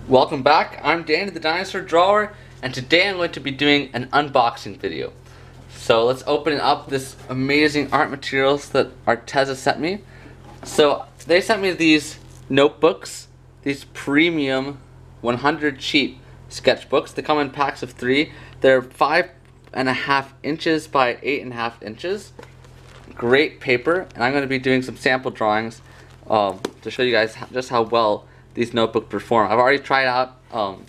Welcome back, I'm Danny the Dinosaur Drawer, and today I'm going to be doing an unboxing video. So let's open up this amazing art materials that Arteza sent me. So they sent me these notebooks, these premium 100 sheet sketchbooks. They come in packs of 3. They're 5.5 inches by 8.5 inches. Great paper, and I'm going to be doing some sample drawings to show you guys just how well these notebooks perform. I've already tried out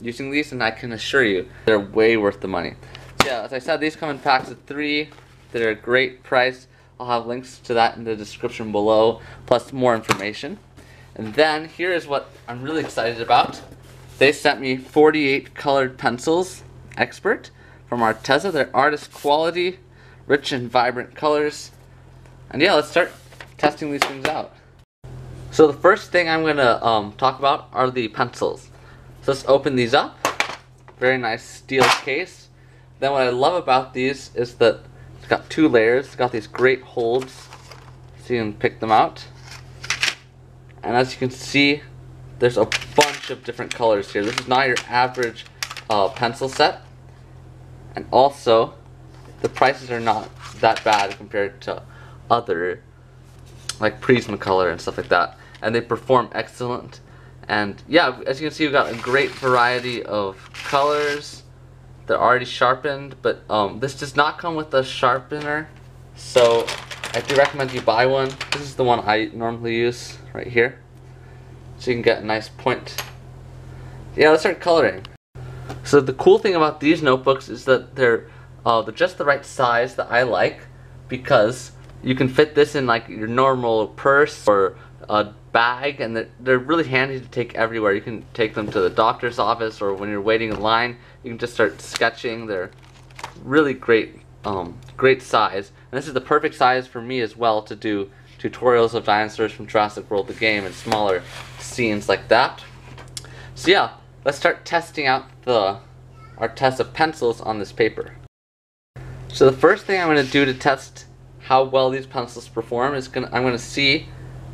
using these, and I can assure you they're way worth the money. So yeah, as I said, these come in packs of 3. They're a great price. I'll have links to that in the description below, plus more information. And then here is what I'm really excited about. They sent me 48 colored pencils, Expert, from Arteza. They're artist quality, rich and vibrant colors. And yeah, let's start testing these things out. So the first thing I'm gonna talk about are the pencils. So let's open these up. Very nice steel case. Then what I love about these is that it's got 2 layers. It's got these great holds, so you can pick them out. And as you can see, there's a bunch of different colors here. This is not your average pencil set. And also, the prices are not that bad compared to other, like Prismacolor and stuff like that, and they perform excellent. And yeah, as you can see, we've got a great variety of colors. They're already sharpened, but this does not come with a sharpener, so I do recommend you buy one. This is the one I normally use right here, so you can get a nice point. Yeah, let's start coloring. So the cool thing about these notebooks is that they're just the right size that I like, because you can fit this in like your normal purse or a bag, and they're really handy to take everywhere. You can take them to the doctor's office, or when you're waiting in line, you can just start sketching. They're really great, great size. And this is the perfect size for me as well to do tutorials of dinosaurs from Jurassic World the game and smaller scenes like that. So yeah, let's start testing out the Arteza pencils on this paper. So the first thing I'm going to do to test how well these pencils perform is I'm going to see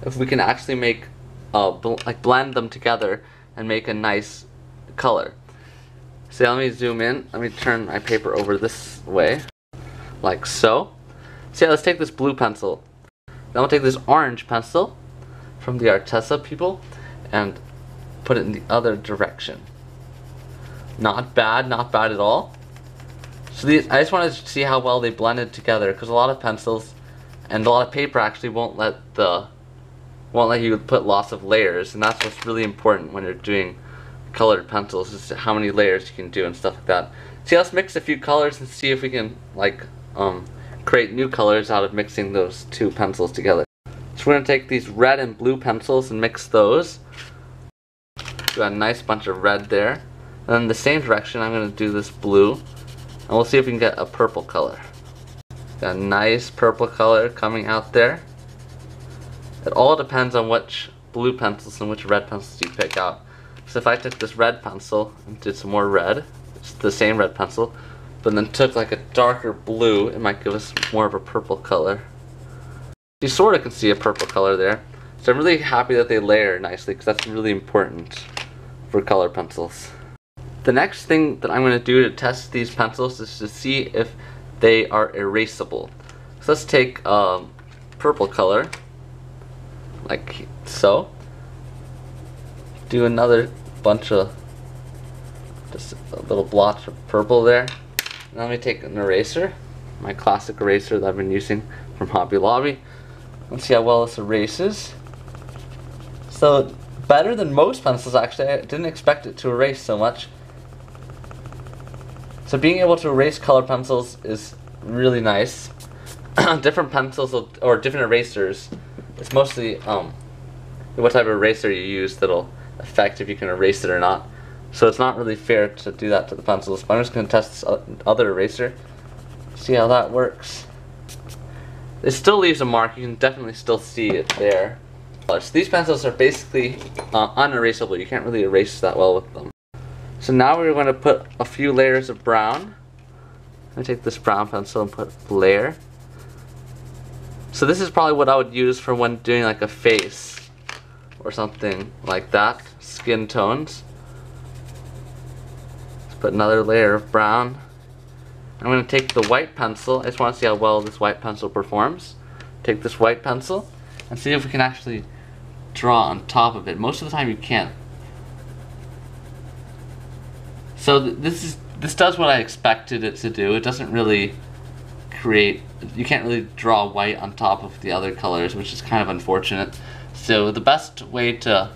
if we can actually make blend them together and make a nice color. So let me zoom in. Let me turn my paper over this way, like so. So yeah, let's take this blue pencil. Then we'll take this orange pencil from the Arteza people and put it in the other direction. Not bad, not bad at all. So I just wanted to see how well they blended together, because a lot of pencils and a lot of paper actually won't let you put lots of layers, and that's what's really important when you're doing colored pencils, is how many layers you can do and stuff like that. So let's mix a few colors and see if we can create new colors out of mixing those 2 pencils together. So we're gonna take these red and blue pencils and mix those. Got a nice bunch of red there. And then in the same direction, I'm gonna do this blue. And we'll see if we can get a purple color. Got a nice purple color coming out there. It all depends on which blue pencils and which red pencils you pick out. So if I took this red pencil and did some more red, it's the same red pencil, but then took like a darker blue, it might give us more of a purple color. You sort of can see a purple color there. So I'm really happy that they layer nicely, because that's really important for color pencils. The next thing that I'm going to do to test these pencils is to see if they are erasable. So let's take purple color, like so. Do another bunch of, just a little blotch of purple there. And let me take an eraser, my classic eraser that I've been using from Hobby Lobby. Let's see how well this erases. So better than most pencils actually. I didn't expect it to erase so much. So being able to erase color pencils is really nice. Different pencils or different erasers, it's mostly what type of eraser you use that'll affect if you can erase it or not. So it's not really fair to do that to the pencils. But I'm just going to test this other eraser, see how that works. It still leaves a mark. You can definitely still see it there. So these pencils are basically unerasable. You can't really erase that well with them. So now we're going to put a few layers of brown. I take this brown pencil and put a layer. So this is probably what I would use for when doing like a face or something like that, skin tones. Put another layer of brown. I'm going to take the white pencil. I just want to see how well this white pencil performs. Take this white pencil and see if we can actually draw on top of it. Most of the time you can't. So this does what I expected it to do. It doesn't really create, you can't really draw white on top of the other colors, which is kind of unfortunate. So the best way to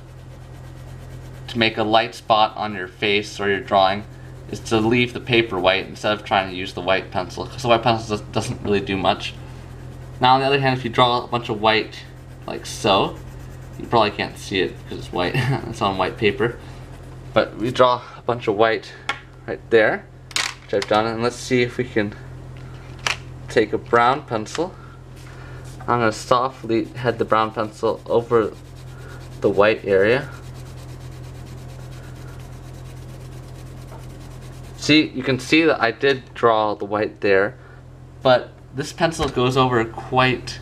make a light spot on your face or your drawing is to leave the paper white instead of trying to use the white pencil, because the white pencil doesn't really do much. Now on the other hand, if you draw a bunch of white like so, you probably can't see it because it's white. It's on white paper. But we draw a bunch of white right there, which I've done, and let's see if we can take a brown pencil. I'm going to softly head the brown pencil over the white area. See, you can see that I did draw the white there, but this pencil goes over quite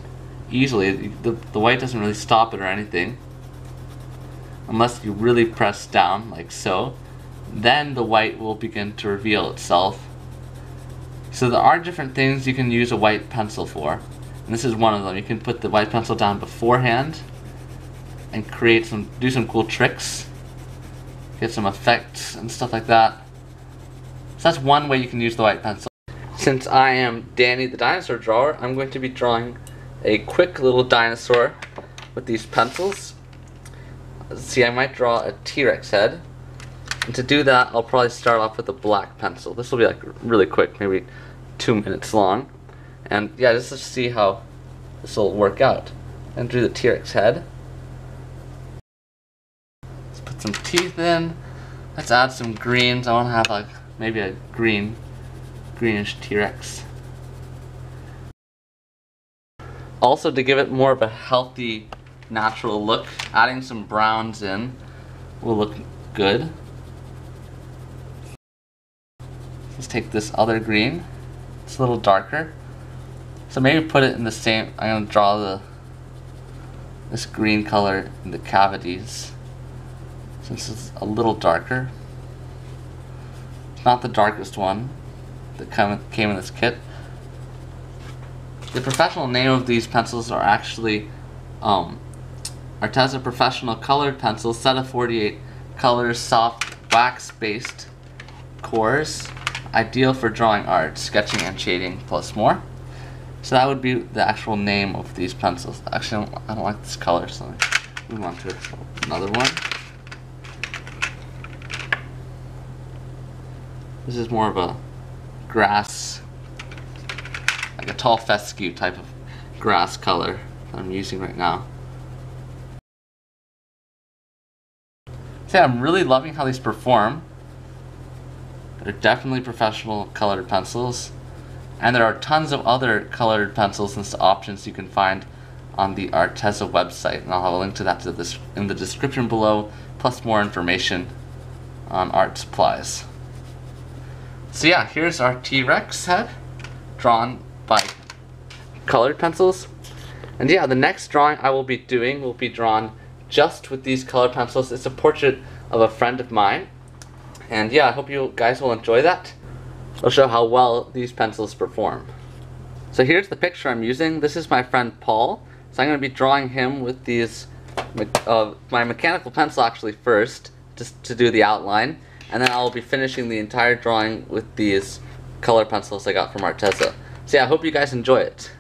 easily. The white doesn't really stop it or anything, unless you really press down like so. Then the white will begin to reveal itself. So there are different things you can use a white pencil for, and this is one of them. You can put the white pencil down beforehand and do some cool tricks, get some effects and stuff like that. So that's one way you can use the white pencil. Since I am Danny the Dinosaur Drawer, I'm going to be drawing a quick little dinosaur with these pencils. See, I might draw a T-Rex head. And to do that, I'll probably start off with a black pencil. This will be like really quick, maybe 2 minutes long. And yeah, just to see how this will work out. And do the T-Rex head. Let's put some teeth in. Let's add some greens. I want to have like maybe a greenish T-Rex. Also, to give it more of a healthy, natural look, adding some browns in will look good. Let's take this other green. It's a little darker. So maybe put it in the same, I'm going to draw this green color in the cavities, since it's a little darker. It's not the darkest one that came in this kit. The professional name of these pencils are actually Arteza Professional Colored Pencils, set of 48 colors, soft wax-based cores, ideal for drawing art, sketching and shading, plus more. So that would be the actual name of these pencils. Actually, I don't like this color, so let me move on to another one. This is more of a grass, like a tall fescue type of grass color that I'm using right now. So yeah, I'm really loving how these perform. They're definitely professional colored pencils. And there are tons of other colored pencils and options you can find on the Arteza website. And I'll have a link to that in the description below, plus more information on art supplies. So yeah, here's our T-Rex head, drawn by colored pencils. And yeah, the next drawing I will be doing will be drawn just with these colored pencils. It's a portrait of a friend of mine. And yeah, I hope you guys will enjoy that. I'll show how well these pencils perform. So here's the picture I'm using. This is my friend Paul. So I'm going to be drawing him with these, my mechanical pencil actually first, just to do the outline. And then I'll be finishing the entire drawing with these color pencils I got from Arteza. So yeah, I hope you guys enjoy it.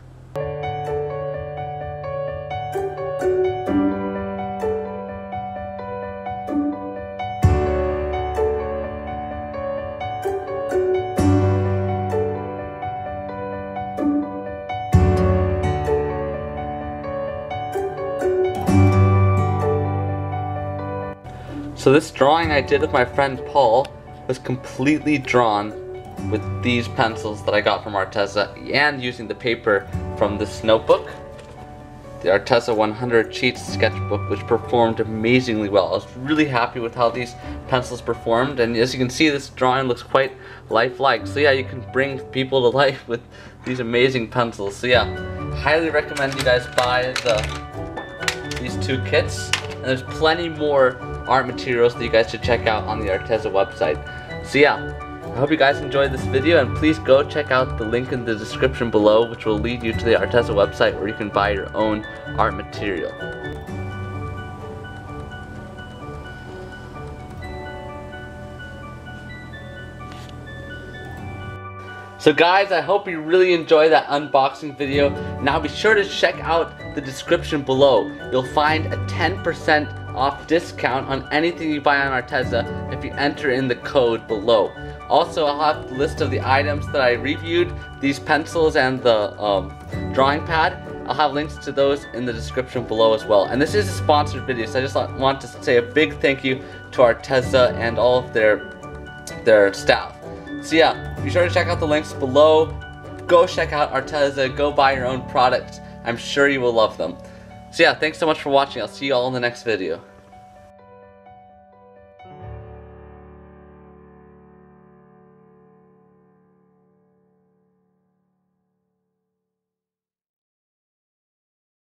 So this drawing I did with my friend Paul was completely drawn with these pencils that I got from Arteza and using the paper from this notebook, the Arteza 100 Cheats sketchbook, which performed amazingly well. I was really happy with how these pencils performed, and as you can see, this drawing looks quite lifelike. So yeah, you can bring people to life with these amazing pencils. So yeah, highly recommend you guys buy these two kits, and there's plenty more art materials that you guys should check out on the Arteza website. So yeah, I hope you guys enjoyed this video, and please go check out the link in the description below, which will lead you to the Arteza website where you can buy your own art material. So guys, I hope you really enjoyed that unboxing video. Now be sure to check out the description below. You'll find a 10% off discount on anything you buy on Arteza if you enter in the code below. Also, I'll have the list of the items that I reviewed, these pencils and the drawing pad. I'll have links to those in the description below as well. And this is a sponsored video, so I just want to say a big thank you to Arteza and all of their staff. So yeah, be sure to check out the links below. Go check out Arteza, go buy your own products. I'm sure you will love them. So yeah, thanks so much for watching. I'll see you all in the next video.